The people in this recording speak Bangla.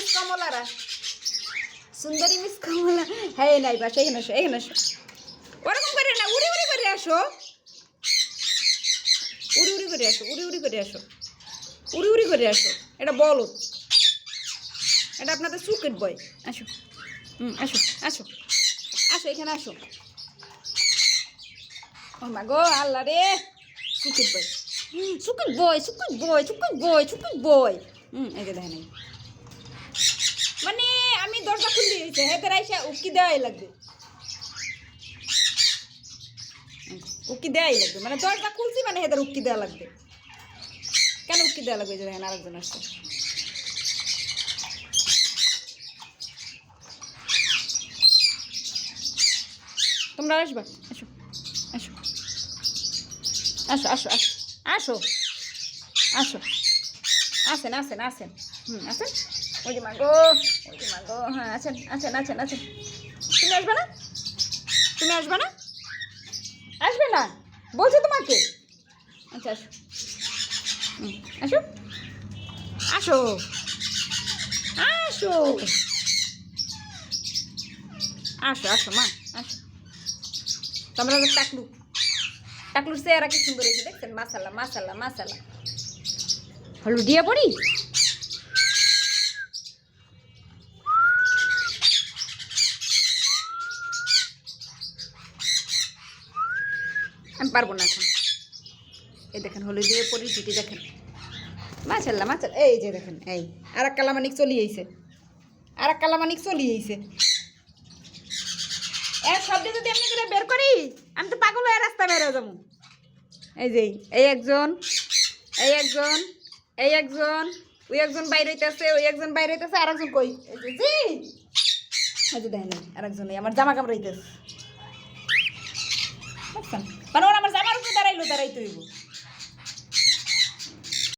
মিস কমলারা, সুন্দরী মিস কমলা। হ্যাঁ নাই বাস, এখানে আসো, এখানে আসো। ওরকম করে না, উড়ি উড়ি করে আসো, উড়ি উড়ি করে আসো, উড়ি উড়ি করে আসো, উড়ি উড়ি করে আসো। এটা বলো, এটা আপনাদের সুকেট বয়। আসো, আসো আসো আসো, এখানে আসো। ও মা গো আল্লাহ রে, সুকেট বয়, সুকেট বয়, সুকেট বয়, সুকেট বয়, সুকেট বয়। এই যে দেখেন, মানে আমি দরজা খুলে দিয়েছি, হেতের আইসা উকি দেওয়াই লাগবে, উকি দেওয়াই লাগবে, মানে দরজা খুলছি মানে হেদের উকি দেওয়া লাগবে। কেন উকি দেওয়া লাগবে? যে দেখেন আরেকজন আসছে। তোমরা আসবা, আসো আসো আসো আসো আসো আসো, আসেন আসেন আসেন, আসেন। ওই যে মাগো, ওই যে মাগো, হ্যাঁ আছেন আছেন আছেন আছেন। তুমি আসবে না? তুমি আসবে না? আসবে না বলছি তোমাকে। আচ্ছা আসো, আসো আসো আসো আসো আসো মা, আসো। তোমরা টাকলু, টাকলুর চেহারা কি সুন্দর হয়েছে দেখছেন? মাসাল্লাহ মাসাল্লাহ মাসাল্লাহ। হলুদ দিয়ে পড়ি। আমি পারবো না এখন। এই দেখেন হলুদ দিয়ে পড়ি, জুটি দেখেন, মাসাল্লাহ মাসাল্লাহ। এই যে দেখেন, এই আর এক কালামানিক চলিয়েছে, আর এক কালামানিক চলিয়েছে। এর শব্দ যদি আমি করে বের করি, আমি তো পাগল হয়ে রাস্তা বের হয়ে যাবো। এই যে এই একজন, এই একজন, এই একজন, ওই একজন বাইরে হইতেছে, ওই একজন বাইরে হইতেছে, আর একজন কই? এই যে দেখেন আর একজন আমার জামা কামড় হইতেছে, মানে ওরা আমার জামার উপরে দাঁড়াইলো, দাঁড়াইতে হইব।